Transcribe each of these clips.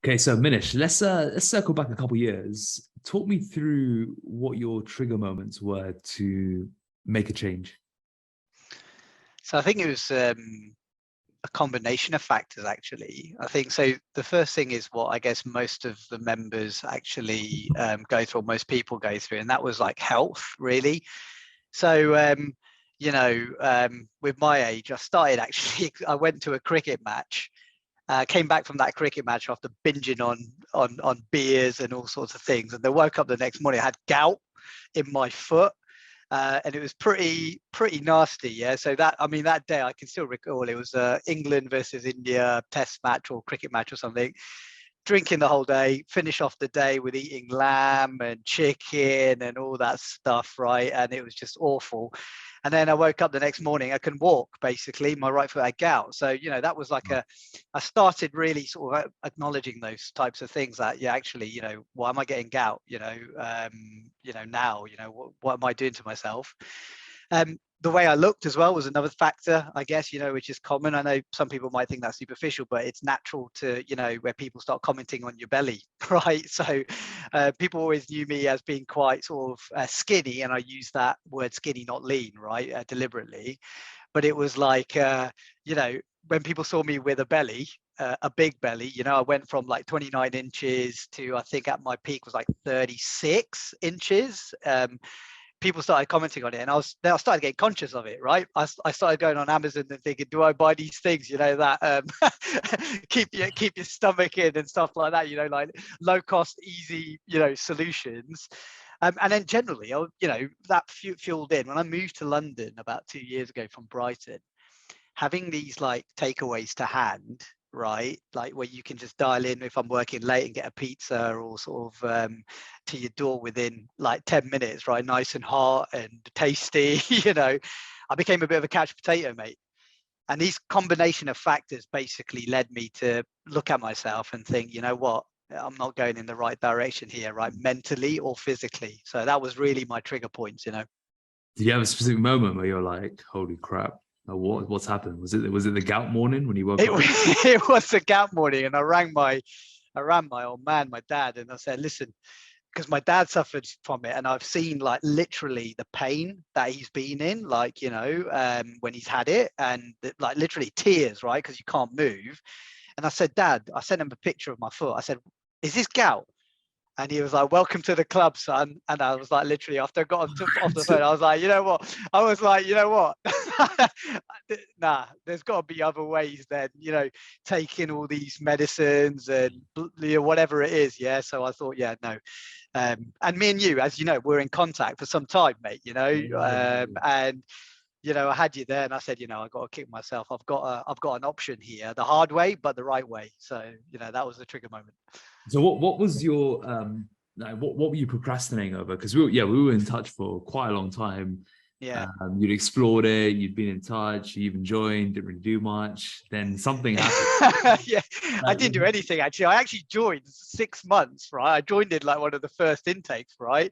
Okay, so Minesh, let's circle back a couple years. Talk me through what your trigger moments were to make a change. So I think it was a combination of factors, actually. I think so. The first thing is what I guess most of the members actually go through, or most people go through, and that was like health, really. So, with my age, I started actually, I went to a cricket match, came back from that cricket match after binging on beers and all sorts of things. And then woke up the next morning, I had gout in my foot. And it was pretty nasty, yeah. So that day I can still recall. It was England versus India test match or cricket match or something. Drinking the whole day, finish off the day with eating lamb and chicken and all that stuff, right? And it was just awful. And then I woke up the next morning, I can walk, basically, my right foot had gout. So, that was like I started really sort of acknowledging those types of things that, yeah, actually, why am I getting gout? Now, what am I doing to myself? The way I looked as well was another factor, I guess, which is common. I know some people might think that's superficial, but it's natural to, where people start commenting on your belly, right? So people always knew me as being quite sort of skinny, and I use that word skinny, not lean, right, deliberately. But it was like, when people saw me with a belly, a big belly, I went from like 29 inches to, I think at my peak was like 36 inches. People started commenting on it, and I started getting conscious of it, right? I started going on Amazon and thinking, do I buy these things, that keep your stomach in and stuff like that, like low cost, easy, solutions. And then generally, that fueled in. When I moved to London about 2 years ago from Brighton, having these like takeaways to hand, right, like where you can just dial in if I'm working late and get a pizza or sort of to your door within like 10 minutes, right, nice and hot and tasty. I became a bit of a couch potato, mate. And these combination of factors basically led me to look at myself and think, you know what, I'm not going in the right direction here, right, mentally or physically. So that was really my trigger points. Did you have a specific moment where you're like, holy crap, what's happened? Was it the gout morning when you woke up? It was a gout morning, and I rang my old man, my dad, and I said, listen, because my dad suffered from it, and I've seen like literally the pain that he's been in, like, when he's had it, and like literally tears, right, because you can't move. And I said, Dad, I sent him a picture of my foot. I said, is this gout? And he was like, welcome to the club, son. And I was like, literally, after I got off the phone, I was like, you know what? Nah, there's got to be other ways than, taking all these medicines and whatever it is. Yeah. So I thought, yeah, no. And me and you, as you know, we're in contact for some time, mate, and, I had you there, and I said, I got to kick myself. I've got an option here, the hard way, but the right way. So, that was the trigger moment. So what was your like, what were you procrastinating over? Because we were in touch for quite a long time. Yeah. You'd explored it, you'd been in touch, you even joined, didn't really do much. Then something happened. Yeah, I didn't do anything, actually. I actually joined 6 months, right? I joined in like one of the first intakes, right?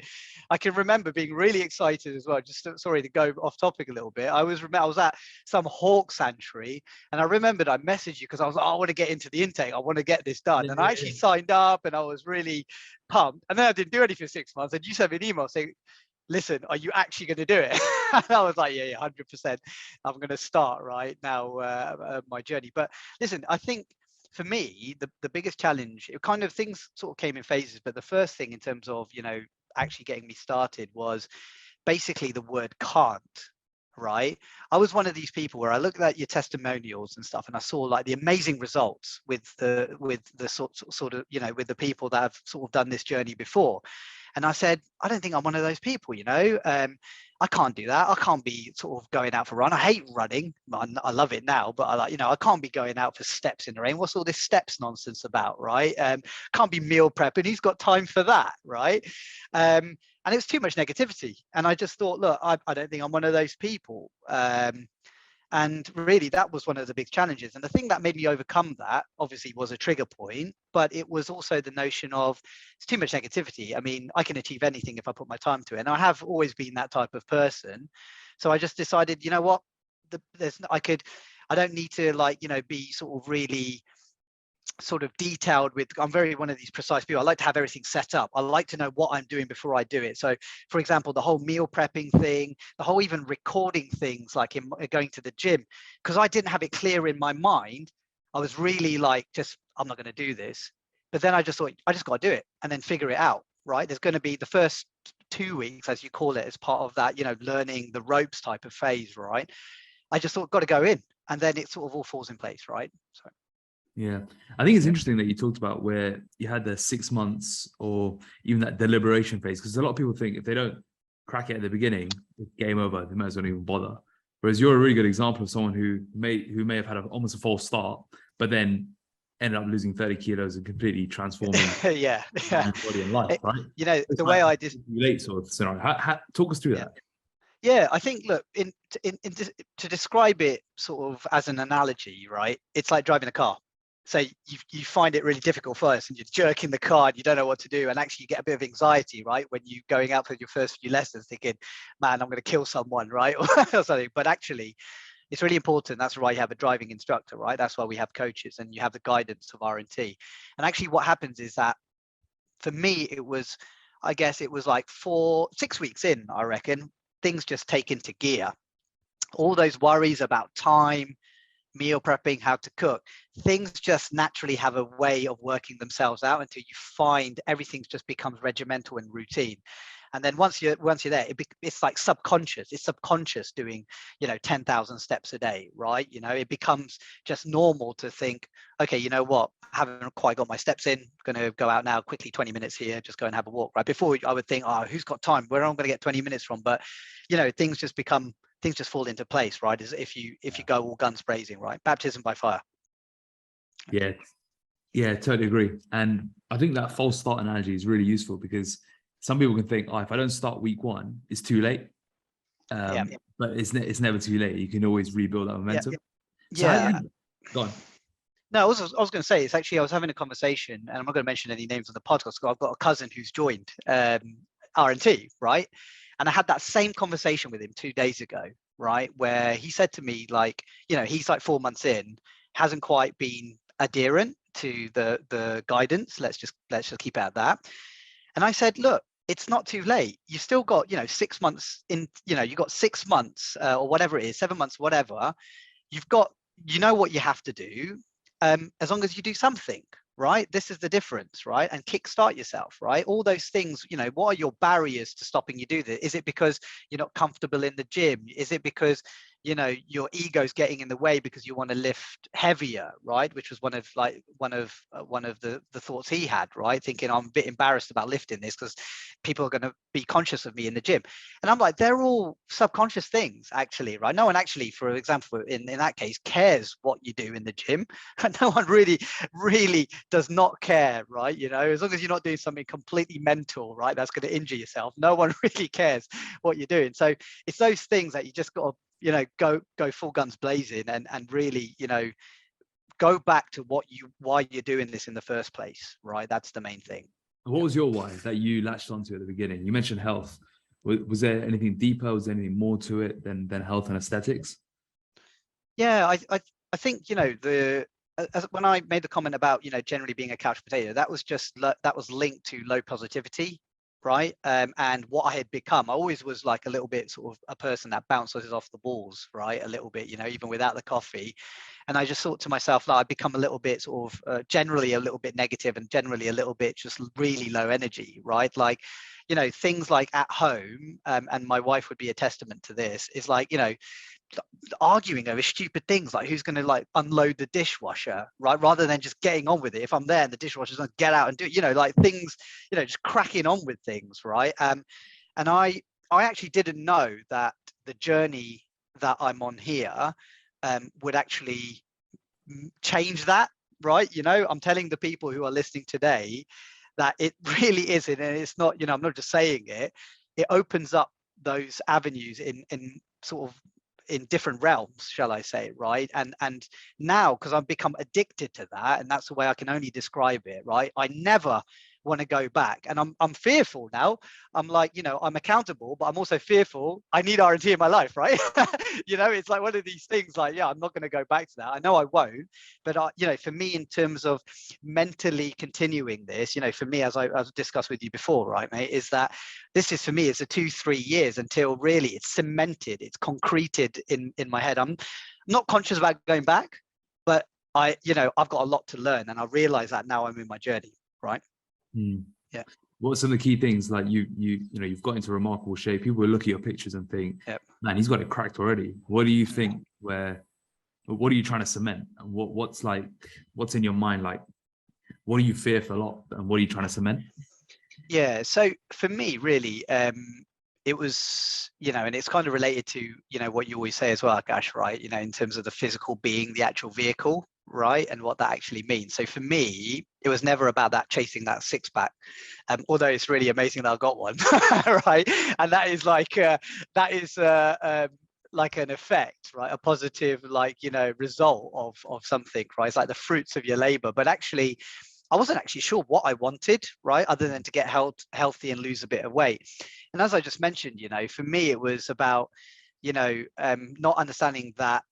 I can remember being really excited as well. Just sorry to go off topic a little bit. I was at some hawk sanctuary, and I remembered I messaged you because I was like, I want to get into the intake. I want to get this done. And I actually signed up, and I was really pumped. And then I didn't do anything for 6 months. And you sent me an email saying, listen, are you actually going to do it? And I was like, yeah, 100%. I'm going to start right now my journey. But listen, I think for me, the biggest challenge, it kind of things sort of came in phases. But the first thing in terms of, actually getting me started was basically the word can't. Right. I was one of these people where I looked at your testimonials and stuff, and I saw like the amazing results with the sort of, with the people that have sort of done this journey before. And I said, I don't think I'm one of those people, I can't do that. I can't be sort of going out for a run. I hate running. I love it now, but I can't be going out for steps in the rain. What's all this steps nonsense about, right? Can't be meal prepping. Who's got time for that, right? And it was too much negativity. And I just thought, look, I don't think I'm one of those people. And really, that was one of the big challenges. And the thing that made me overcome that, obviously, was a trigger point, but it was also the notion of it's too much negativity. I mean, I can achieve anything if I put my time to it. And I have always been that type of person. So I just decided, you know what, I don't need to be sort of really sort of detailed with, I'm very one of these precise people. I like to have everything set up. I like to know what I'm doing before I do it. So for example, the whole meal prepping thing, the whole even recording things like in going to the gym, because I didn't have it clear in my mind. I was really like, just, I'm not going to do this. But then I just thought, I just got to do it and then figure it out, right? There's going to be the first 2 weeks, as you call it, as part of that, learning the ropes type of phase, right? I just thought, got to go in, and then it sort of all falls in place, right? So. Yeah, I think it's interesting that you talked about where you had the 6 months or even that deliberation phase, because a lot of people think if they don't crack it at the beginning, it's game over. They might as well not even bother. Whereas you're a really good example of someone who may have had almost a false start, but then ended up losing 30 kilos and completely transforming yeah. body and life, right? The way I just relate sort of scenario. Talk us through that. Yeah, I think, look, to describe it sort of as an analogy, right? It's like driving a car. So you find it really difficult first, and you're jerking the car and you don't know what to do, and actually you get a bit of anxiety, right, when you're going out for your first few lessons, thinking, man, I'm going to kill someone, right, or something. But actually, it's really important. That's why you have a driving instructor, right? That's why we have coaches, and you have the guidance of RNT. And actually, what happens is that for me, I guess it was like 6 weeks in, I reckon, things just take into gear. All those worries about time, meal prepping, how to cook, things just naturally have a way of working themselves out until you find everything just becomes regimental and routine. And then once you're there, it's like subconscious. It's subconscious doing 10,000 steps a day, right? It becomes just normal to think, okay, you know what, I haven't quite got my steps in, going to go out now quickly, 20 minutes here, just go and have a walk, right? Before I would think, oh, who's got time, where am I going to get 20 minutes from? But things just fall into place, right? As if you go all guns blazing, right? Baptism by fire. Yeah, totally agree. And I think that false start analogy is really useful, because some people can think, oh, if I don't start week 1, it's too late. But it's never too late. You can always rebuild that momentum. Go on. No, I was going to say, it's actually, I was having a conversation, and I'm not going to mention any names on the podcast, because I've got a cousin who's joined RNT, right? And I had that same conversation with him 2 days ago, right? Where he said to me, like, he's like 4 months in, hasn't quite been adherent to the guidance. Let's just keep it at that. And I said, look, it's not too late. You've still got, 6 months in, you've got 6 months or whatever it is, 7 months, whatever. You've got, what you have to do, as long as you do something, right? This is the difference, right? And kickstart yourself, right? All those things, what are your barriers to stopping you do this? Is it because you're not comfortable in the gym? Is it because, your ego's getting in the way because you want to lift heavier, right? Which was one of the thoughts he had, right? Thinking, I'm a bit embarrassed about lifting this because people are going to be conscious of me in the gym. And I'm like, they're all subconscious things, actually, right? No one actually, for example, in that case, cares what you do in the gym. And no one really does not care, right? As long as you're not doing something completely mental, right, that's going to injure yourself. No one really cares what you're doing. So it's those things that you just got to, go full guns blazing and really, go back to why you're doing this in the first place, right? That's the main thing. What was your why that you latched onto at the beginning? You mentioned health. Was there anything deeper? Was there anything more to it than health and aesthetics? Yeah, I think, when I made the comment about, generally being a couch potato, that was linked to low positivity, right? And what I had become, I always was like a little bit sort of a person that bounces off the walls, right? A little bit, even without the coffee. And I just thought to myself, like, I'd become a little bit sort of generally a little bit negative and generally a little bit just really low energy, right? Like, things like at home, and my wife would be a testament to this, is like, arguing over stupid things like who's going to like unload the dishwasher, right, rather than just getting on with it. If I'm there and the dishwasher's going to get out and do it, like things, just cracking on with things, right? And I actually didn't know that the journey that I'm on here would actually change that, right? I'm telling the people who are listening today that it really isn't, and it's not, I'm not just saying it. It opens up those avenues in sort of in different realms, shall I say, right? And now, because I've become addicted to that, and that's the way I can only describe it, right? I never want to go back. And I'm fearful now. I'm like, I'm accountable, but I'm also fearful. I need R&T in my life, right? It's like one of these things like, yeah, I'm not going to go back to that. I know I won't, but for me, in terms of mentally continuing this, for me, as I've discussed with you before, right, mate, is that this is, for me, it's a 2-3 years until really it's cemented, it's concreted in my head. I'm not conscious about going back, but I've got a lot to learn, and I realize that now I'm in my journey, right? Yeah. What are some of the key things? Like you've got into remarkable shape. People will look at your pictures and think, yep, man, he's got it cracked already. What do you think? What are you trying to cement? And what's in your mind? Like, what do you fear for a lot, and what are you trying to cement? Yeah. So for me, really, it was, and it's kind of related to, what you always say as well, Akash, right? In terms of the physical being the actual vehicle, right? And what that actually means. So for me, it was never about that chasing that six pack. Although it's really amazing that I got one, right? And that is like, like an effect, right? A positive, result of something, right? It's like the fruits of your labor. But actually, I wasn't actually sure what I wanted, right? Other than to get healthy and lose a bit of weight. And as I just mentioned, for me, it was about, not understanding that,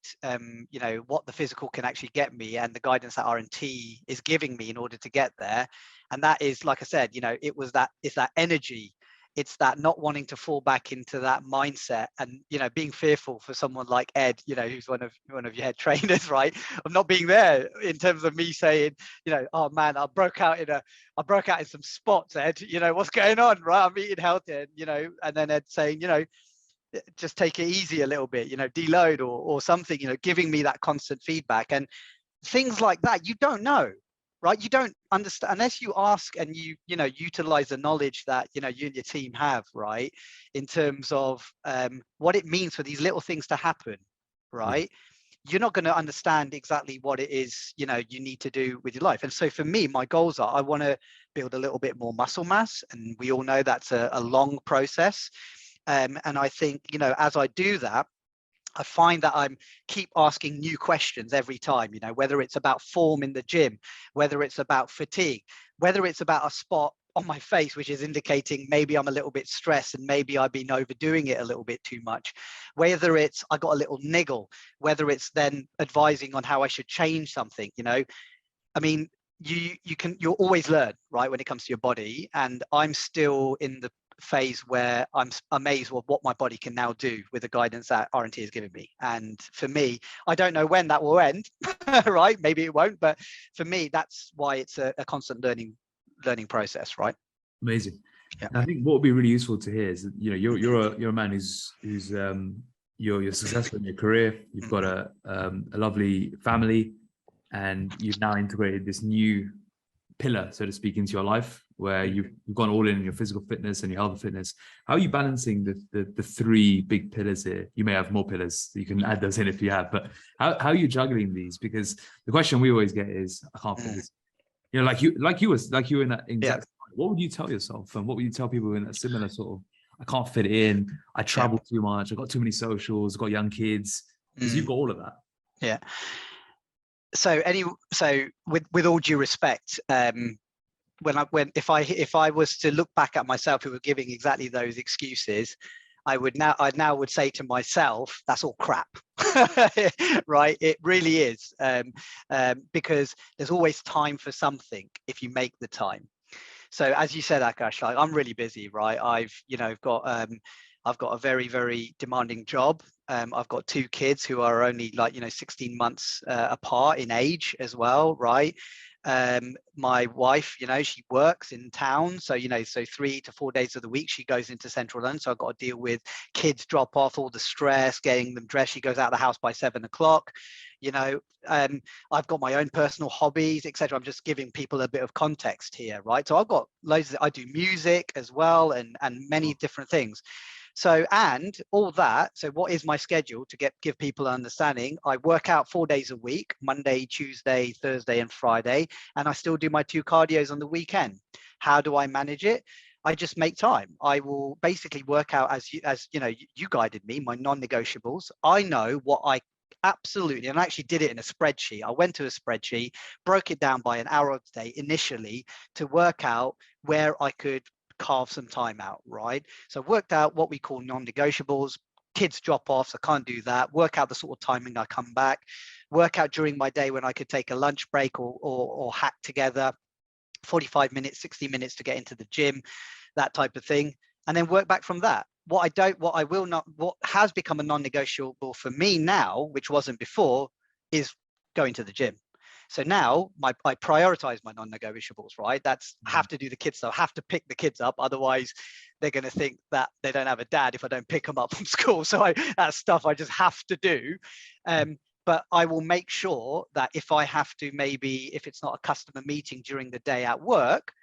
what the physical can actually get me, and the guidance that R&T is giving me in order to get there. And that is, like I said, it's that energy. It's that not wanting to fall back into that mindset, and being fearful for someone like Ed, who's one of your head trainers, right? Of not being there, in terms of me saying, oh man, I broke out in some spots, Ed. What's going on, right? I'm eating healthy, and then Ed saying, just take it easy a little bit, deload or something, giving me that constant feedback and things like that. You don't know, right? You don't understand unless you ask and you utilize the knowledge that you and your team have, right, in terms of what it means for these little things to happen, right? You're not going to understand exactly what it is you need to do with your life. And so for me, my goals are, I want to build a little bit more muscle mass, and we all know that's a long process. And I think as I do that, I find that I'm keep asking new questions every time, whether it's about form in the gym, whether it's about fatigue, whether it's about a spot on my face, which is indicating maybe I'm a little bit stressed and maybe I've been overdoing it a little bit too much, whether it's I got a little niggle, whether it's then advising on how I should change something. I mean, you'll always learn, right, when it comes to your body. And I'm still in the phase where I'm amazed with what my body can now do with the guidance that R&T has given me. And for me, I don't know when that will end, right? Maybe it won't, but for me, that's why it's a constant learning process, right? Amazing. Yeah. And I think what would be really useful to hear is that, you're a man who's you're successful in your career. You've got a lovely family, and you've now integrated this new pillar, so to speak, into your life, where you've gone all in your physical fitness and your health and fitness. How are you balancing the three big pillars here? You may have more pillars, you can add those in if you have, but how are you juggling these? Because the question we always get is, I can't fit this. Like you were in that exact. What would you tell yourself, and what would you tell people in that similar sort of, I can't fit in, I travel too much, I got too many socials, got young kids, because you've got all of that. Yeah. So with all due respect, if I was to look back at myself who were giving exactly those excuses, I now would say to myself, that's all crap. Right? It really is. Because there's always time for something if you make the time. So as you said, Akash, like, I'm really busy, right? I've got a very, very demanding job. I've got 2 kids who are only 16 months apart in age as well, right? My wife, she works in town, so 3 to 4 days of the week she goes into central London, so I've got to deal with kids drop off, all the stress, getting them dressed. She goes out of the house by 7 o'clock. I've got my own personal hobbies, etc. I'm just giving people a bit of context here, right? So I've got loads I do music as well, and many different things. So, and all that, so what is my schedule to give people an understanding? I work out 4 days a week, Monday, Tuesday, Thursday, and Friday, and I still do my 2 cardios on the weekend. How do I manage it? I just make time. I will basically work out as you guided me, my non-negotiables. I know what I absolutely. And I actually did it in a spreadsheet. I went to a spreadsheet, broke it down by an hour of the day initially to work out where I could carve some time out, right? So I worked out what we call non-negotiables. Kids drop off, so I can't do that. Work out the sort of timing I come back. Work out during my day when I could take a lunch break or hack together 45 minutes, 60 minutes to get into the gym, that type of thing, and then work back from that. What has become a non-negotiable for me now, which wasn't before, is going to the gym. So now I prioritize my non-negotiables, right? That's have to do the kids stuff, have to pick the kids up. Otherwise, they're going to think that they don't have a dad if I don't pick them up from school. So that's stuff I just have to do. But I will make sure that if I have to, maybe if it's not a customer meeting during the day at work,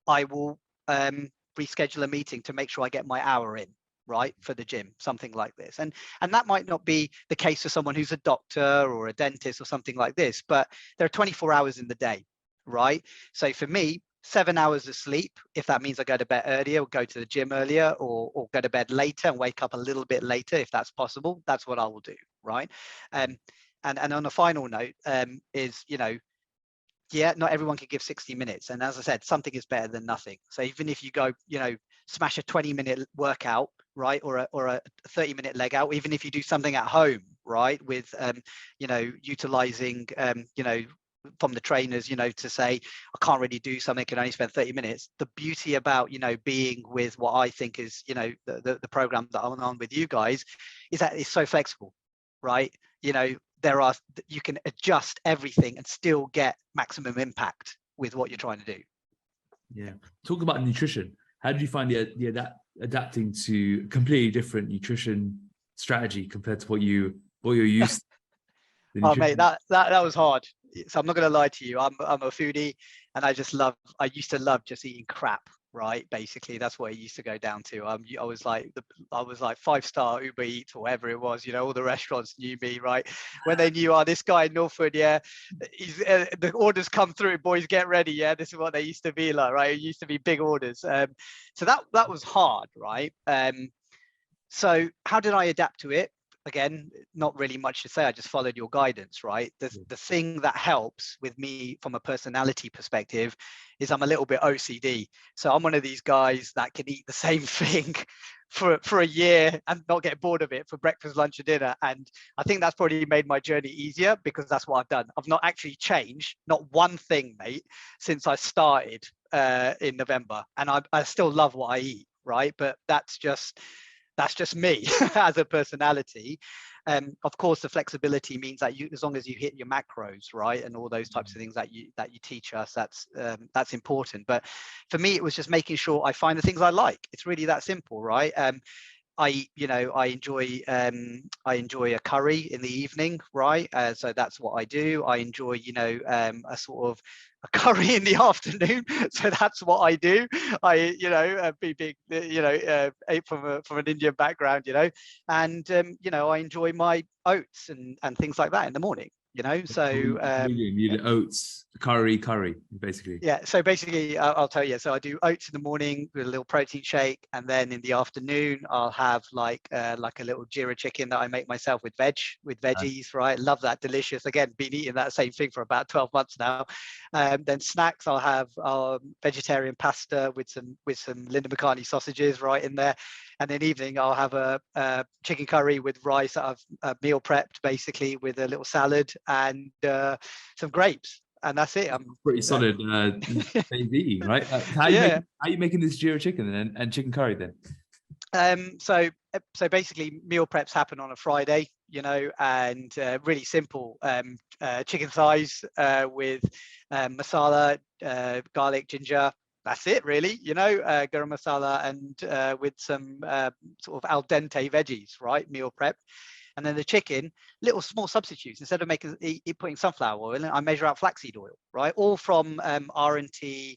I will reschedule a meeting to make sure I get my hour in, right, for the gym, something like this. And that might not be the case for someone who's a doctor or a dentist or something like this, but there are 24 hours in the day, right? So for me, 7 hours of sleep, if that means I go to bed earlier or go to the gym earlier or go to bed later and wake up a little bit later, if that's possible, that's what I will do, right? And on a final note is, you know, yeah, not everyone can give 60 minutes. And as I said, something is better than nothing. So even if you go, you know, smash a 20-minute workout, right, or a 30-minute leg out, even if you do something at home, right, with, you know, utilizing, you know, from the trainers, you know, to say, I can't really do something, can only spend 30 minutes. The beauty about, you know, being with what I think is, you know, the program that I'm on with you guys is that it's so flexible, right? You know, you can adjust everything and still get maximum impact with what you're trying to do. Yeah. Talk about nutrition. How did you find adapting to completely different nutrition strategy compared to what you're used to? Oh mate, that was hard. So I'm not going to lie to you. I'm a foodie, and I used to love just eating crap. Right, basically that's what it used to go down to. I was like 5-star Uber Eats or whatever it was. You know, all the restaurants knew me, right? When they knew, this guy in Norfolk, yeah, the orders come through, boys, get ready. Yeah, this is what they used to be like, right? It used to be big orders. So that was hard, right? So how did I adapt to it? Again, not really much to say. I just followed your guidance, right? The thing that helps with me from a personality perspective is I'm a little bit OCD. So I'm one of these guys that can eat the same thing for a year and not get bored of it for breakfast, lunch, and dinner. And I think that's probably made my journey easier because that's what I've done. I've not actually changed, not one thing, mate, since I started in November. And I still love what I eat, right? But that's just me as a personality. Of course, the flexibility means that as long as you hit your macros, right, and all those types of things that you teach us, that's important. But for me, it was just making sure I find the things I like. It's really that simple, right? I enjoy a curry in the evening, right? So that's what I do. I enjoy, a sort of a curry in the afternoon. So that's what I do. I, ate from an Indian background, and I enjoy my oats and things like that in the morning. So you need oats, curry, basically. Yeah, so basically, I'll tell you. So I do oats in the morning with a little protein shake, and then in the afternoon, I'll have like a little Jira chicken that I make myself with veggies, right? Love that, delicious. Again, been eating that same thing for about 12 months now. Then snacks, I'll have vegetarian pasta with some Linda McCartney sausages right in there. And then evening, I'll have a chicken curry with rice that I've meal prepped, basically, with a little salad and some grapes. And that's it. I'm pretty solid baby, right? How are you making this Jira chicken and chicken curry then? So basically, meal preps happen on a Friday, and really simple. Chicken thighs with masala, garlic, ginger. That's it, really. Garam masala and with some sort of al dente veggies, right? Meal prep. And then the chicken, little small substitutes. Instead of putting sunflower oil in, I measure out flaxseed oil, right? All from RNT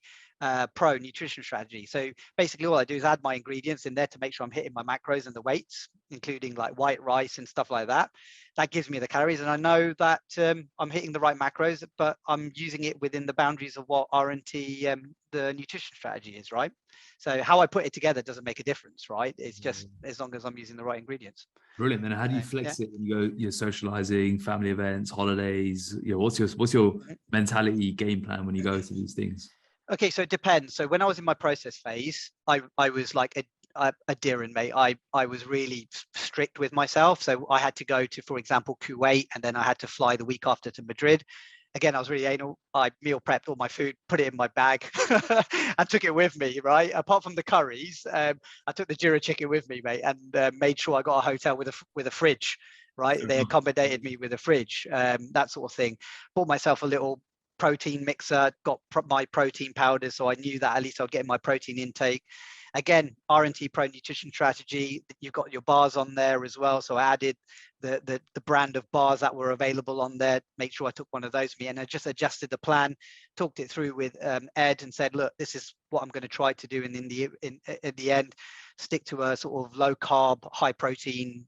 pro nutrition strategy. So basically all I do is add my ingredients in there to make sure I'm hitting my macros and the weights, including like white rice and stuff like that. That gives me the calories, and I know that I'm hitting the right macros, but I'm using it within the boundaries of what RNT, the nutrition strategy is, right? So how I put it together doesn't make a difference, right? It's just as long as I'm using the right ingredients. Brilliant. Then how do you flex it when you go, you're socializing, family events, holidays? What's your mentality game plan when you go to these things? Okay, so it depends. So when I was in my process phase, I was like a deer in me. I was really strict with myself. So I had to go to, for example, Kuwait, and then I had to fly the week after to Madrid. Again, I was really anal. I meal prepped all my food, put it in my bag, and took it with me. Right, apart from the curries, I took the Jira chicken with me, mate, and made sure I got a hotel with a fridge. Right, they accommodated me with a fridge, that sort of thing. Bought myself a little protein mixer, got my protein powders, so I knew that at least I'd get my protein intake. Again, RNT Pro Nutrition Strategy, you've got your bars on there as well. So I added the brand of bars that were available on there, make sure I took one of those with me, and I just adjusted the plan, talked it through with Ed, and said, look, this is what I'm going to try to do, and in the end, stick to a sort of low carb, high protein,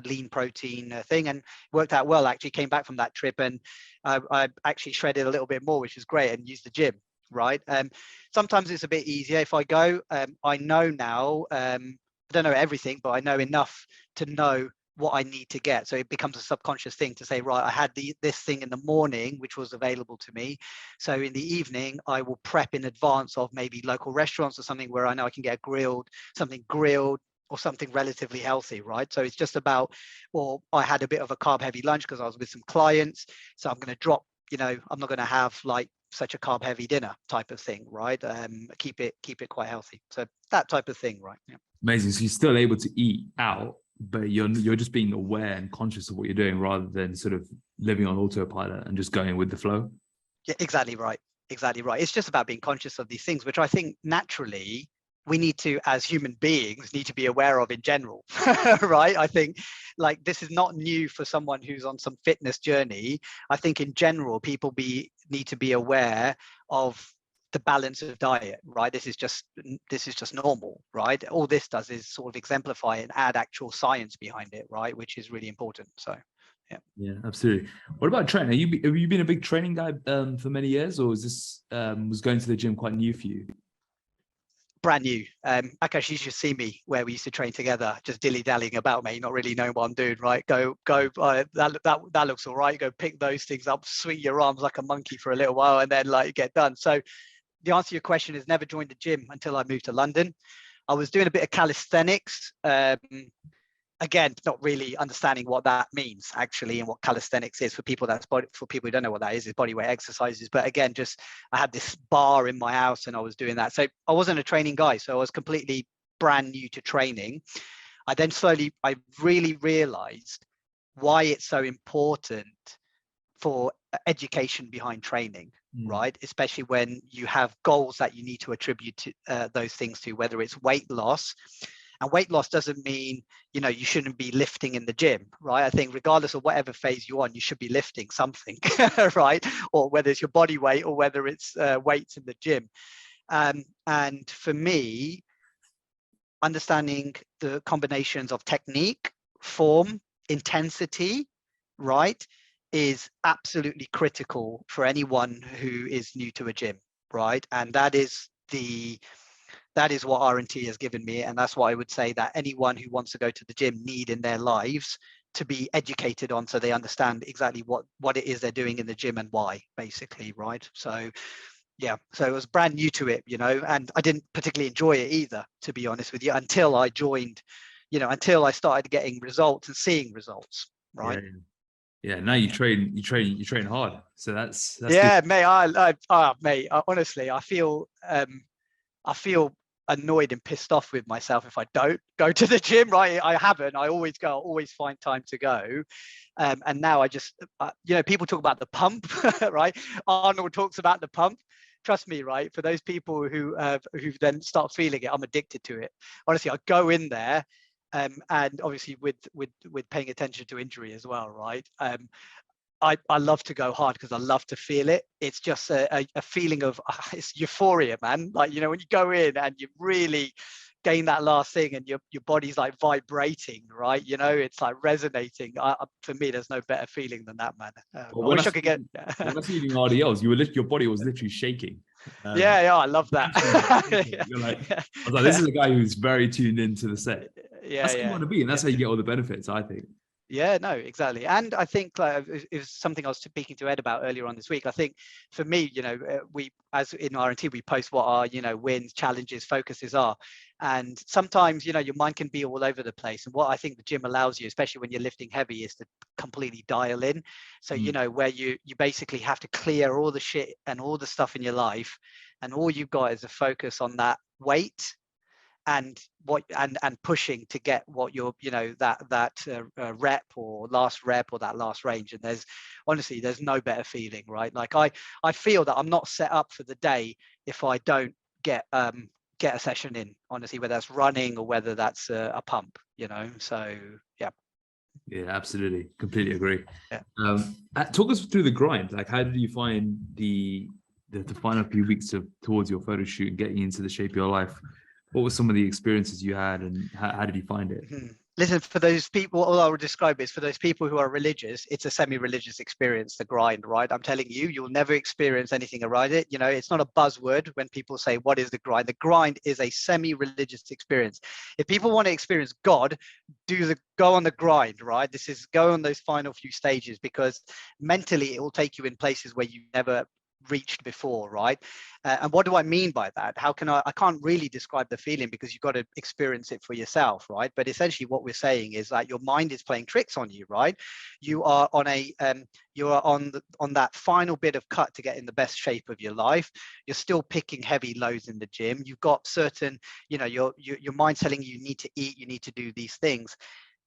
lean protein thing, and worked out well. Actually came back from that trip, and I actually shredded a little bit more, which was great, and used the gym. Right. Sometimes it's a bit easier if I go. I know now, I don't know everything, but I know enough to know what I need to get. So it becomes a subconscious thing to say, right, I had this thing in the morning, which was available to me. So in the evening, I will prep in advance of maybe local restaurants or something where I know I can get something grilled or something relatively healthy, right? So it's just about, or I had a bit of a carb heavy lunch because I was with some clients. So I'm going to drop, I'm not going to have like such a carb heavy dinner type of thing, right? Keep it quite healthy. So that type of thing, right? Yeah. Amazing. So you're still able to eat out, but you're just being aware and conscious of what you're doing rather than sort of living on autopilot and just going with the flow. Yeah, exactly right. Exactly right. It's just about being conscious of these things, which I think naturally we need to, as human beings, need to be aware of in general, right? I think like this is not new for someone who's on some fitness journey. I think in general, people need to be aware of the balance of diet, right? This is just normal, right? All this does is sort of exemplify and add actual science behind it, right? Which is really important. So. Yeah, absolutely. What about training? Have you been a big training guy for many years, or is this was going to the gym quite new for you? Brand new. Akash, you should see me where we used to train together, just dilly-dallying about, mate, not really knowing what I'm doing, right? Go, that looks all right. Go pick those things up, swing your arms like a monkey for a little while, and then like get done. So the answer to your question is never joined the gym until I moved to London. I was doing a bit of calisthenics. Again, not really understanding what that means actually, and what calisthenics is for people who don't know what that is body weight exercises. But again, just I had this bar in my house and I was doing that. So I wasn't a training guy. So I was completely brand new to training. I really realized why it's so important for education behind training, right? Especially when you have goals that you need to attribute to those things to, whether it's weight loss. And weight loss doesn't mean, you shouldn't be lifting in the gym, right? I think regardless of whatever phase you're on, you should be lifting something, right? Or whether it's your body weight or whether it's weights in the gym. And for me, understanding the combinations of technique, form, intensity, right, is absolutely critical for anyone who is new to a gym, right? And that is what RNT has given me, and that's what I would say that anyone who wants to go to the gym need in their lives to be educated on, so they understand exactly what it is they're doing in the gym and why, basically, right? So yeah, so I was brand new to it, and I didn't particularly enjoy it either, to be honest with you, until I joined, until I started getting results and seeing results, right? Yeah. Now you train hard, so that's yeah, good. mate. Honestly, I feel annoyed and pissed off with myself if I don't go to the gym, right? I haven't. I always go, always find time to go. And now I just, people talk about the pump, right? Arnold talks about the pump. Trust me, right? For those people who then start feeling it, I'm addicted to it. Honestly, I go in there, and obviously with paying attention to injury as well, right? I love to go hard because I love to feel it. It's just a feeling of it's euphoria, man. Like, you know, when you go in and you really gain that last thing and your body's like vibrating, right? You know, it's like resonating. For me, there's no better feeling than that, man. I When wish I could get. when I see you doing RDLs, your body was literally shaking. Yeah, I love that. You're like, I was like, this is a guy who's very tuned into the set. Yeah, That's how you want to be, and that's yeah. how you get all the benefits, I think. Yeah, no, exactly. And I think it was something I was speaking to Ed about earlier on this week. I think for me, you know, we, as in RNT, we post what our, you know, wins, challenges, focuses are. And sometimes, you know, your mind can be all over the place. And what I think the gym allows you, especially when you're lifting heavy, is to completely dial in. So, you know, where you basically have to clear all the shit and all the stuff in your life. And all you've got is a focus on that weight and pushing to get what you're, you know, that rep or last rep or that last range. And there's honestly, there's no better feeling, right? Like I feel that I'm not set up for the day if I don't get a session in, honestly, whether that's running or whether that's a pump, you know. So Yeah, absolutely, completely agree. Yeah. Talk us through the grind. Like, how did you find the final few weeks towards your photo shoot and getting into the shape of your life? What were some of the experiences you had, and how did you find it? Listen, for those people, all I would describe is for those people who are religious, it's a semi-religious experience, the grind, right? I'm telling you, you'll never experience anything around it. You know, it's not a buzzword when people say, what is the grind? The grind is a semi-religious experience. If people want to experience God, go on the grind, right? This is go on those final few stages, because mentally it will take you in places where you never reached before, right? And what do I mean by that? How can I can't really describe the feeling, because you've got to experience it for yourself, right? But essentially what we're saying is that your mind is playing tricks on you, right? You are on on that final bit of cut to get in the best shape of your life. You're still picking heavy loads in the gym. You've got certain, you know, your mind's telling you need to eat, you need to do these things.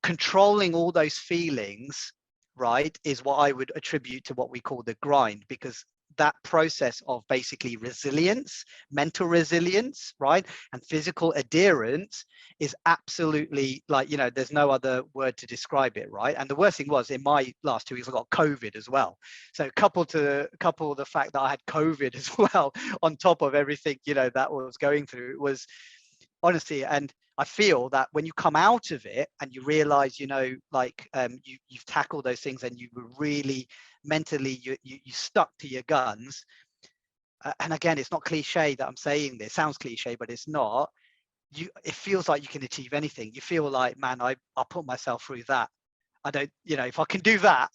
Controlling all those feelings, right, is what I would attribute to what we call the grind, because that process of basically resilience, mental resilience, right, and physical adherence is absolutely, like, you know, there's no other word to describe it, right? And the worst thing was, in my last 2 weeks, I got COVID as well. So couple the fact that I had COVID as well on top of everything, you know, that was going through, it was honestly, and I feel that when you come out of it and you realize, you know, like you've tackled those things and you were really mentally, you stuck to your guns. And again, it's not cliche that I'm saying this. It sounds cliche, but it's not. It feels like you can achieve anything. You feel like, man, I'll put myself through that. I don't, you know, if I can do that,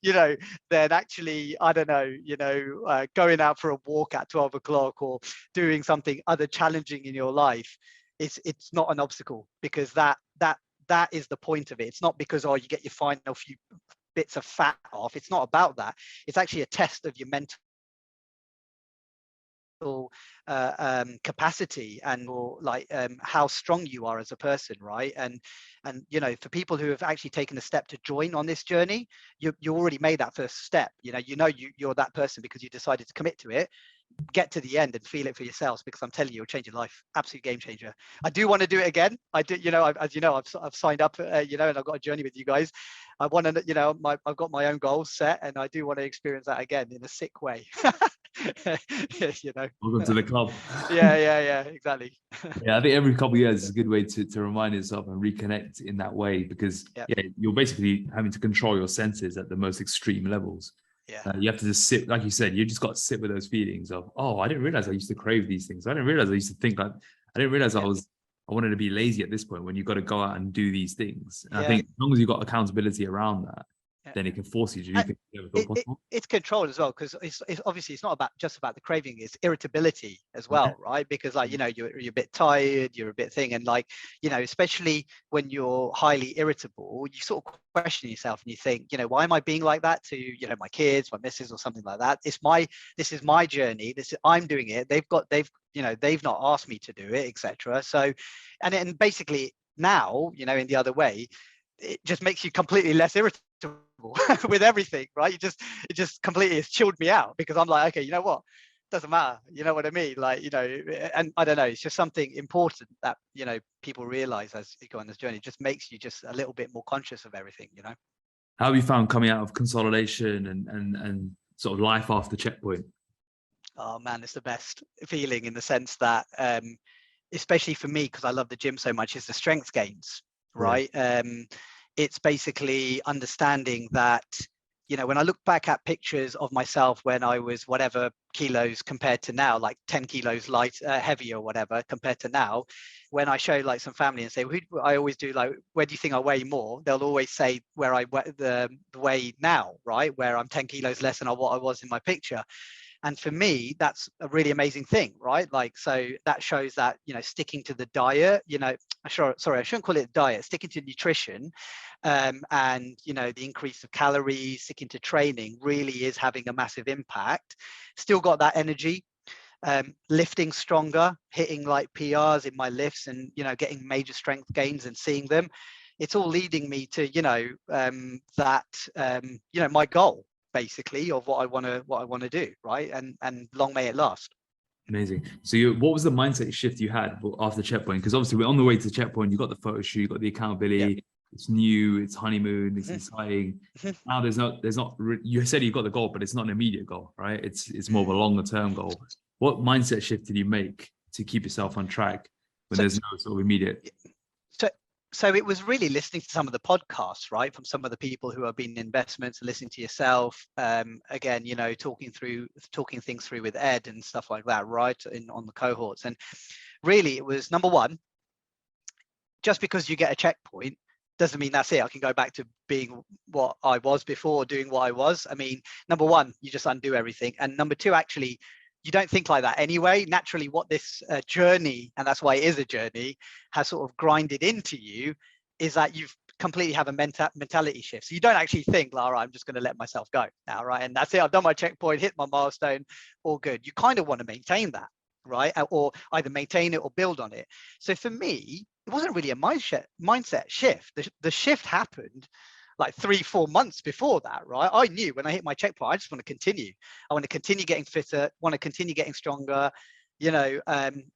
you know, then actually, I don't know, you know, going out for a walk at 12 o'clock or doing something other challenging in your life, it's not an obstacle, because that is the point of it. It's not because, oh, you get your final few bits of fat off. It's not about that. It's actually a test of your mental capacity and or like how strong you are as a person, right? And you know, for people who have actually taken a step to join on this journey, you already made that first step. You know you're that person because you decided to commit to it. Get to the end and feel it for yourselves, because I'm telling you, it'll change your life. Absolute game changer. I do want to do it again. I do, you know, as you know, I've signed up, you know, and I've got a journey with you guys. I want to, you know, I've got my own goals set, and I do want to experience that again in a sick way. You know, Welcome to the club. yeah, exactly. Yeah, I think every couple of years is a good way to remind yourself and reconnect in that way, because you're basically having to control your senses at the most extreme levels. You have to just sit, like you said, you just got to sit with those feelings of, oh, I didn't realize I used to crave these things. I didn't realize I used to think like, I didn't realize I wanted to be lazy at this point, when you got to go out and do these things. And I think as long as you've got accountability around that, then it can force you to do things you never thought possible. It's control as well, because it's obviously it's not just about the craving, it's irritability as well, right? Because like, you know, you're a bit tired, you're a bit thing, and like, you know, especially when you're highly irritable, you sort of question yourself and you think, you know, why am I being like that to, you know, my kids, my missus or something like that? This is my journey, I'm doing it, they've not asked me to do it, etc. So and basically now, you know, in the other way, it just makes you completely less irritable with everything, right? It just completely has chilled me out, because I'm like, okay, you know what, doesn't matter, you know what I mean? Like, you know, and I don't know, it's just something important that, you know, people realize as you go on this journey. It just makes you just a little bit more conscious of everything, you know. How have you found coming out of consolidation and sort of life after checkpoint? Oh man, it's the best feeling in the sense that, especially for me, because I love the gym so much, is the strength gains, right? It's basically understanding that, you know, when I look back at pictures of myself when I was whatever kilos compared to now, like 10 kilos light, heavier or whatever compared to now, when I show like some family and say, I always do like, where do you think I weigh more? They'll always say where I the weigh now, right? Where I'm 10 kilos less than what I was in my picture. And for me, that's a really amazing thing, right? Like, so that shows that, you know, sticking to the diet, you know, sorry, I shouldn't call it diet, sticking to nutrition, and, you know, the increase of calories, sticking to training really is having a massive impact. Still got that energy, lifting stronger, hitting like PRs in my lifts and, you know, getting major strength gains and seeing them. It's all leading me to, you know, you know, my goal, basically, of what I want to do, right? And long may it last. Amazing. So what was the mindset shift you had after checkpoint? Because obviously we're on the way to checkpoint. You got the photo shoot, you got the accountability. Yep. It's new, it's honeymoon, it's exciting. Now there's not. You said you got the goal, but it's not an immediate goal, right? It's more of a longer term goal. What mindset shift did you make to keep yourself on track when there's no sort of immediate? So it was really listening to some of the podcasts, right, from some of the people who have been in investments and listening to yourself. Again, you know, talking things through with Ed and stuff like that, right, on the cohorts. And really, it was number one. Just because you get a checkpoint doesn't mean that's it. I can go back to being what I was before, doing what I was. I mean, number one, you just undo everything, and number two, actually, you don't think like that anyway. Naturally, what this journey, and that's why it is a journey, has sort of grinded into you, is that you've completely have a mentality shift. So you don't actually think, all right, I'm just going to let myself go now, right? And that's it. I've done my checkpoint, hit my milestone, all good. You kind of want to maintain that, right? Or either maintain it or build on it. So for me, it wasn't really a mindset shift. The shift happened like 3-4 months before that, right? I knew when I hit my checkpoint, I just want to continue. I want to continue getting fitter, want to continue getting stronger, you know,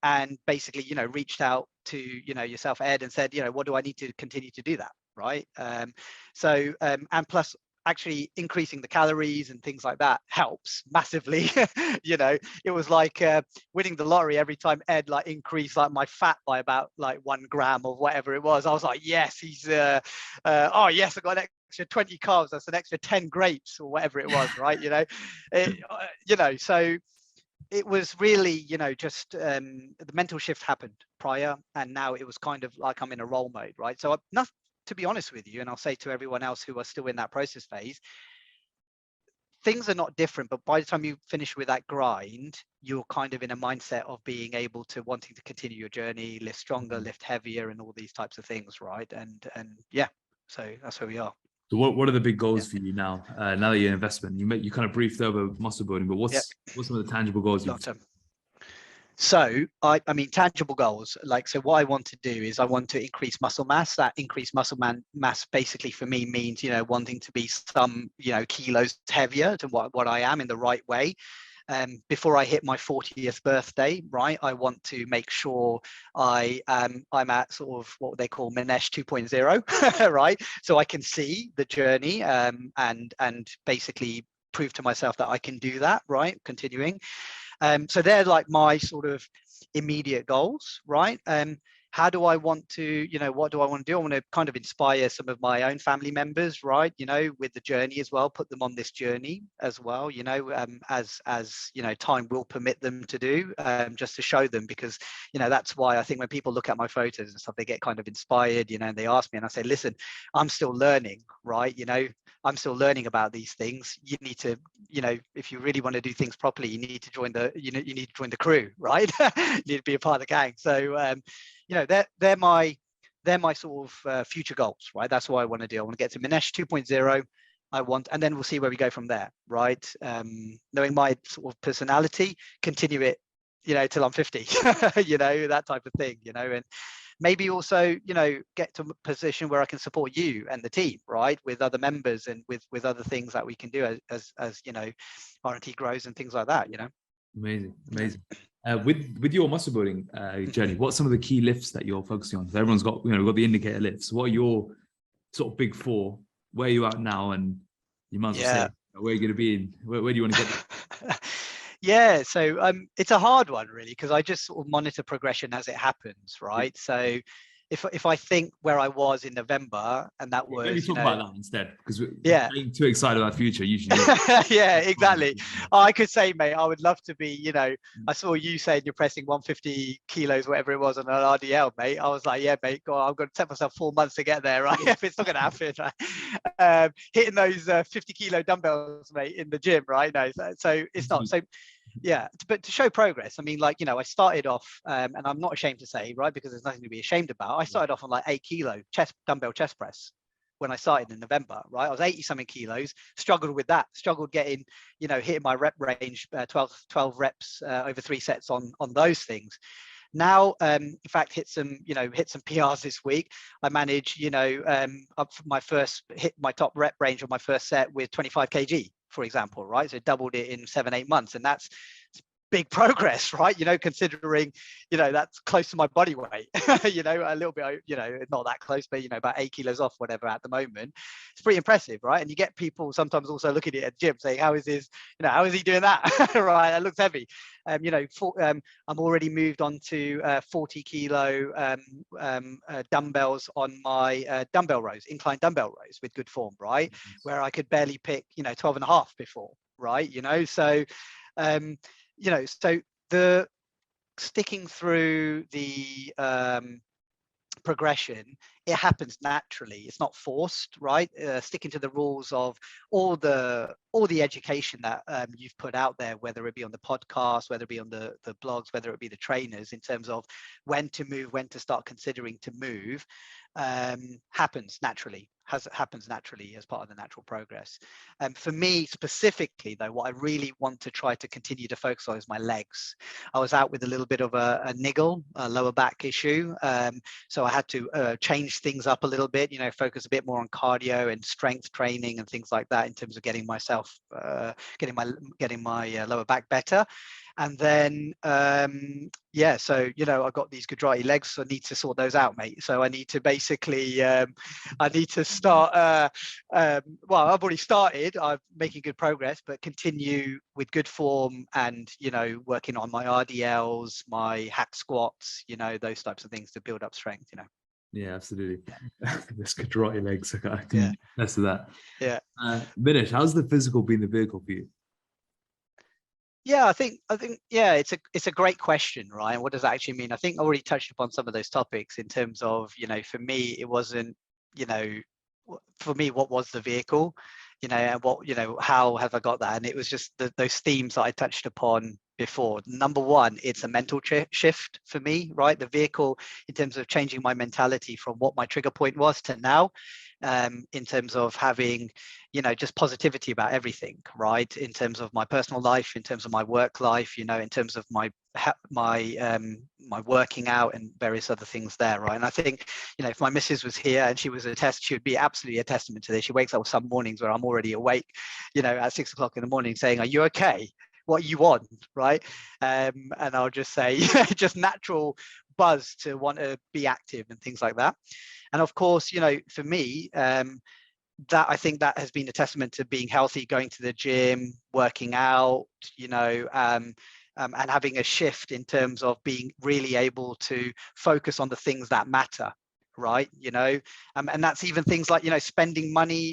and basically, you know, reached out to, you know, yourself, Ed, and said, you know, what do I need to continue to do that, right? And plus, actually increasing the calories and things like that helps massively. You know, it was like winning the lottery every time Ed like increased like my fat by about like 1 gram or whatever it was. I was like, yes, he's oh yes, I got an extra 20 carbs, that's an extra 10 grapes or whatever it was, right? You know, you know, so it was really, you know, just the mental shift happened prior, and now it was kind of like I'm in a roll mode, right? So not to be honest with you, and I'll say to everyone else who are still in that process phase, things are not different, but by the time you finish with that grind, you're kind of in a mindset of being able to wanting to continue your journey, lift stronger, lift heavier, and all these types of things, right? And yeah, so that's where we are. So what are the big goals for you now? Now that you're in investment, you kind of briefed over muscle building, but what's some of the tangible goals long term? So I mean, tangible goals, like, so what I want to do is I want to increase muscle mass. That increased muscle mass basically for me means, you know, wanting to be some, you know, kilos heavier to what I am in the right way. Before I hit my 40th birthday, right, I want to make sure I'm at sort of what they call Minesh 2.0, right? So I can see the journey and basically prove to myself that I can do that, right? Continuing. So they're like my sort of immediate goals, right? How do I want to, you know, what do I want to do? I want to kind of inspire some of my own family members, right? You know, with the journey as well, put them on this journey as well, you know, as you know, time will permit them to do, just to show them, because, you know, that's why I think when people look at my photos and stuff, they get kind of inspired, you know, and they ask me, and I say, listen, I'm still learning, right? You know, I'm still learning about these things. You need to, you know, if you really want to do things properly, you need to join the, you know, you need to join the crew, right? You need to be a part of the gang. So, you know, they're my sort of future goals, right? That's what I want to do. I want to get to Minesh 2.0. I want, and then we'll see where we go from there, right? Knowing my sort of personality, continue it, you know, till I'm 50, you know, that type of thing, you know, and maybe also, you know, get to a position where I can support you and the team, right, with other members and with other things that we can do as you know, RNT grows and things like that, you know. Amazing. With your muscle building journey, what's some of the key lifts that you're focusing on? So everyone's got, you know, got the indicator lifts. What are your sort of big four where you are now, and you might as well say where you're going to be in. Where do you want to get? Yeah, so it's a hard one really, because I just sort of monitor progression as it happens, right? So if I think where I was in November, and that was, maybe talk about that instead, because we're getting too excited about future usually. Yeah, exactly. Oh, I could say, mate, I would love to be, you know, I saw you saying you're pressing 150 kilos, whatever it was, on an RDL, mate. I was like, yeah, mate, God, I'm going to take myself 4 months to get there, right? If it's not going to happen, right? Hitting those 50 kilo dumbbells, mate, in the gym, right? No, so it's not. So yeah, but to show progress, I mean, like, you know, I started off, and I'm not ashamed to say, right, because there's nothing to be ashamed about. I started off on like 8 kilo dumbbell chest press when I started in November, right? I was 80 something kilos, struggled with that, struggled getting, you know, hitting my rep range, 12 reps over 3 sets on those things. Now, in fact, hit some PRs this week. I managed, you know, up for my first, hit my top rep range on my first set with 25 kg, for example, right? So doubled it in 7-8 months, and that's big progress, right? You know, considering, you know, that's close to my body weight, you know, a little bit, you know, not that close, but, you know, about 8 kilos off, whatever, at the moment. It's pretty impressive, right? And you get people sometimes also looking at it at the gym saying, how is this, you know, how is he doing that? Right, that looks heavy. You know, I'm already moved on to 40 kilo dumbbells on my dumbbell rows, incline dumbbell rows with good form, right? Where I could barely pick, you know, 12 and a half before, right? You know, so you know, so the sticking through the progression, it happens naturally. It's not forced, right? Sticking to the rules of all the education that you've put out there, whether it be on the podcast, whether it be on the blogs, whether it be the trainers, in terms of when to move, when to start considering to move, happens naturally. Happens naturally as part of the natural progress. For me specifically, though, what I really want to try to continue to focus on is my legs. I was out with a little bit of a niggle, a lower back issue, so I had to change things up a little bit. You know, focus a bit more on cardio and strength training and things like that in terms of getting myself, getting my lower back better. And then yeah, so, you know, I've got these Gujarati legs, so I need to sort those out, mate. So I need to basically I need to start well, I've already started, I'm making good progress, but continue with good form, and, you know, working on my RDLs, my hack squats, you know, those types of things to build up strength, you know. Yeah, absolutely. This Gujarati legs, I can attest to that. Yeah. Minesh, how's the physical been the vehicle for you? Yeah, I think yeah, it's a great question, right? What does that actually mean? I think I already touched upon some of those topics in terms of, you know, for me, it wasn't, you know, for me, what was the vehicle, you know, and what, you know, how have I got that? And it was just those themes that I touched upon before. Number one, it's a mental shift for me, right? The vehicle, in terms of changing my mentality from what my trigger point was to now, in terms of having, you know, just positivity about everything, right? In terms of my personal life, in terms of my work life, you know, in terms of my working out and various other things there, right? And I think, you know, if my missus was here and she was she would be absolutely a testament to this. She wakes up some mornings where I'm already awake, you know, at 6 o'clock in the morning saying, are you okay? What you want, right? And I'll just say, just natural buzz to want to be active and things like that. And of course, you know, for me, that I think that has been a testament to being healthy, going to the gym, working out, you know, and having a shift in terms of being really able to focus on the things that matter, right? You know, and that's even things like, you know,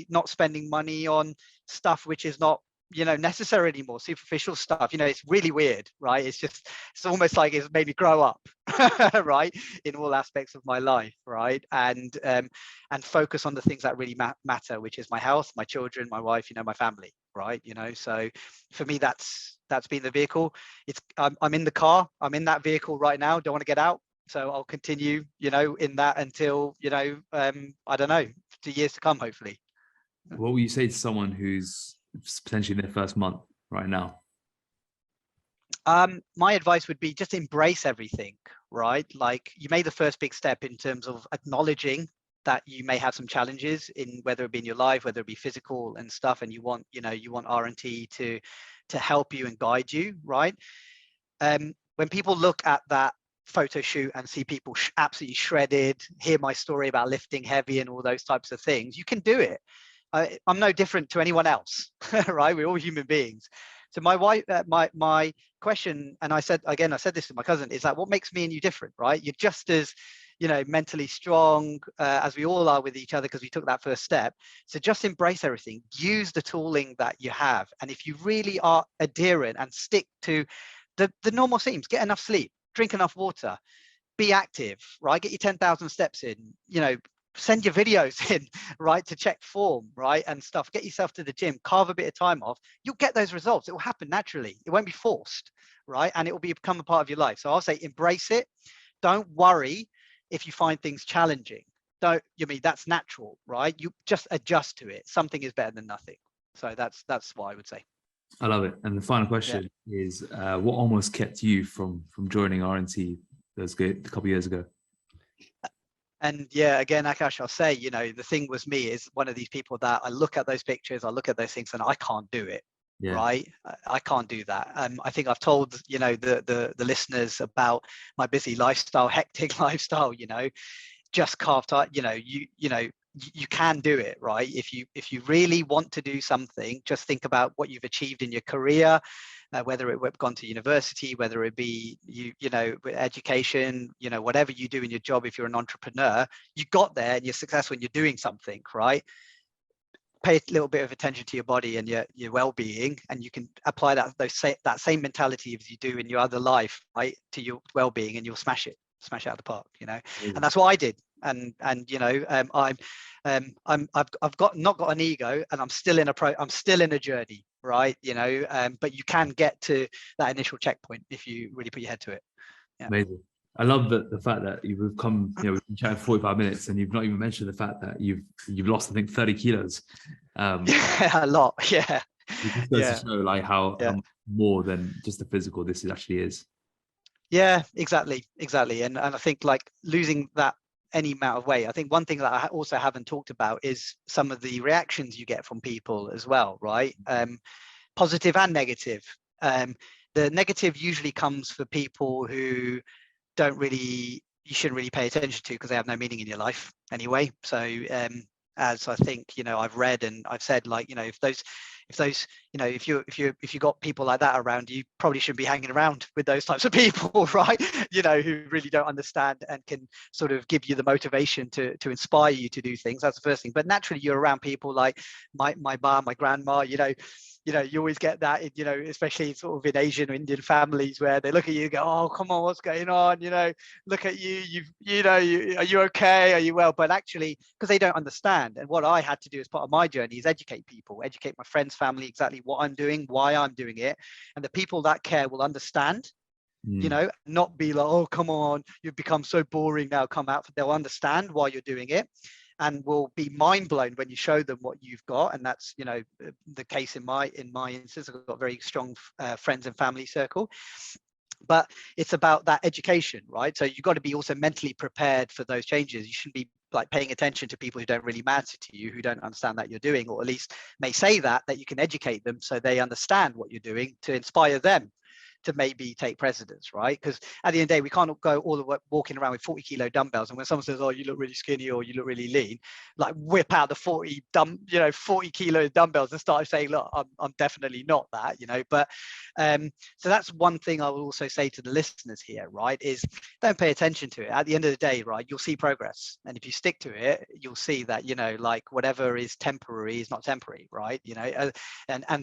not spending money on stuff which is not, you know, necessary anymore, superficial stuff. You know, it's really weird, right? It's almost like it's made me grow up, right, in all aspects of my life, right? And focus on the things that really matter, which is my health, my children, my wife, you know, my family, right? You know, so for me, that's been the vehicle. I'm in the car, I'm in that vehicle right now, don't want to get out, so I'll continue, you know, in that until, you know, I don't know, 2 years to come, hopefully. What will you say to someone who's potentially in their first month right now? My advice would be just embrace everything, right? Like, you made the first big step in terms of acknowledging that you may have some challenges, in whether it be in your life, whether it be physical and stuff, and you want RNT to help you and guide you, right? When people look at that photo shoot and see people absolutely shredded, hear my story about lifting heavy and all those types of things, you can do it. I'm no different to anyone else, right? We're all human beings. So my wife, my question, and I said this to my cousin, is like, what makes me and you different, right? You're just as, mentally strong as we all are with each other, because we took that first step. So just embrace everything, use the tooling that you have. And if you really are adherent and stick to the normal themes, get enough sleep, drink enough water, be active, right? Get your 10,000 steps in, send your videos in, right, to check form, right, and stuff. Get yourself to the gym, carve a bit of time off. You'll get those results. It will happen naturally. It won't be forced, right? And it will become a part of your life. So I'll say embrace it. Don't worry if you find things challenging. That's natural, right? You just adjust to it. Something is better than nothing. So that's what I would say. I love it. And the final question is, what almost kept you from joining RNT a couple of years ago? And yeah, again, Akash, I'll say, the thing with me is one of these people that I look at those pictures, I look at those things, and I can't do it. Yeah. Right? I can't do that. I think I've told, the listeners about my busy lifestyle, hectic lifestyle, just carved out, you can do it, right? If you really want to do something, just think about what you've achieved in your career, whether it gone to university, whether it be education, whatever you do in your job. If you're an entrepreneur, you got there and you're successful and you're doing something, right? Pay a little bit of attention to your body and your well-being, and you can apply that same mentality as you do in your other life, right, to your well-being, and you'll smash it out of the park, and that's what I did. And I've not got an ego, and I'm still in a journey, right? But you can get to that initial checkpoint if you really put your head to it. Yeah. Amazing. I love the fact that you've come, we've been chatting 45 minutes and you've not even mentioned the fact that you've lost, I think, 30 kilos. A lot. Yeah. It just goes to show like how more than just the physical this actually is. Yeah, exactly. And I think like losing that any amount of weight, I think one thing that I also haven't talked about is some of the reactions you get from people as well, right? Positive and negative. The negative usually comes for people who you shouldn't really pay attention to, because they have no meaning in your life anyway. So as I think I've read and I've said, like, if you got people like that around, you probably shouldn't be hanging around with those types of people, right? Who really don't understand and can sort of give you the motivation to inspire you to do things. That's the first thing. But naturally, you're around people like my mom, my grandma, you always get that, especially sort of in Asian or Indian families, where they look at you and go, oh, come on, what's going on? Look at you, are you okay? Are you well? But actually, because they don't understand. And what I had to do as part of my journey is educate my friends, family, exactly what I'm doing, why I'm doing it. And the people that care will understand, not be like, oh, come on, you've become so boring now, come out. They'll understand why you're doing it, and will be mind blown when you show them what you've got. And that's the case in my instance. I've got very strong friends and family circle, but it's about that education, right? So you've got to be also mentally prepared for those changes. You shouldn't be like paying attention to people who don't really matter to you, who don't understand that you're doing, or at least may say that you can educate them so they understand what you're doing, to inspire them to maybe take precedence, right? Because at the end of the day, we can't go all the way walking around with 40-kilo dumbbells, and when someone says, oh, you look really skinny or you look really lean, like whip out the 40-kilo dumbbells and start saying, look, I'm definitely not that, but so that's one thing I will also say to the listeners here, right, is don't pay attention to it. At the end of the day, right, you'll see progress, and if you stick to it, you'll see that like whatever is temporary is not temporary, right? And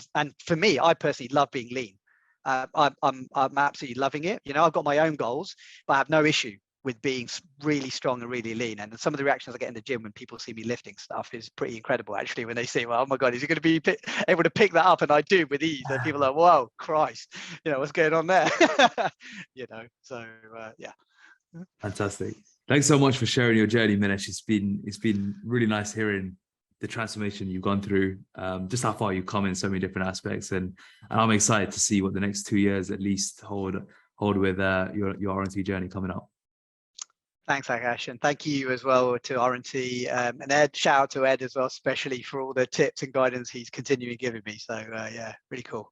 for me, I personally love being lean. I'm absolutely loving it. I've got my own goals, but I have no issue with being really strong and really lean. And some of the reactions I get in the gym when people see me lifting stuff is pretty incredible, actually, when they say, well, oh my God, is he going to be able to pick that up? And I do with ease. And people are like, whoa, Christ, what's going on there? So yeah. Fantastic. Thanks so much for sharing your journey, Minesh. It's been really nice hearing the transformation you've gone through, just how far you've come in so many different aspects, and I'm excited to see what the next 2 years at least hold with your RNT journey coming up. Thanks, Akash, and thank you as well to RNT and Ed. Shout out to Ed as well, especially for all the tips and guidance he's continuing giving me. So yeah, really cool.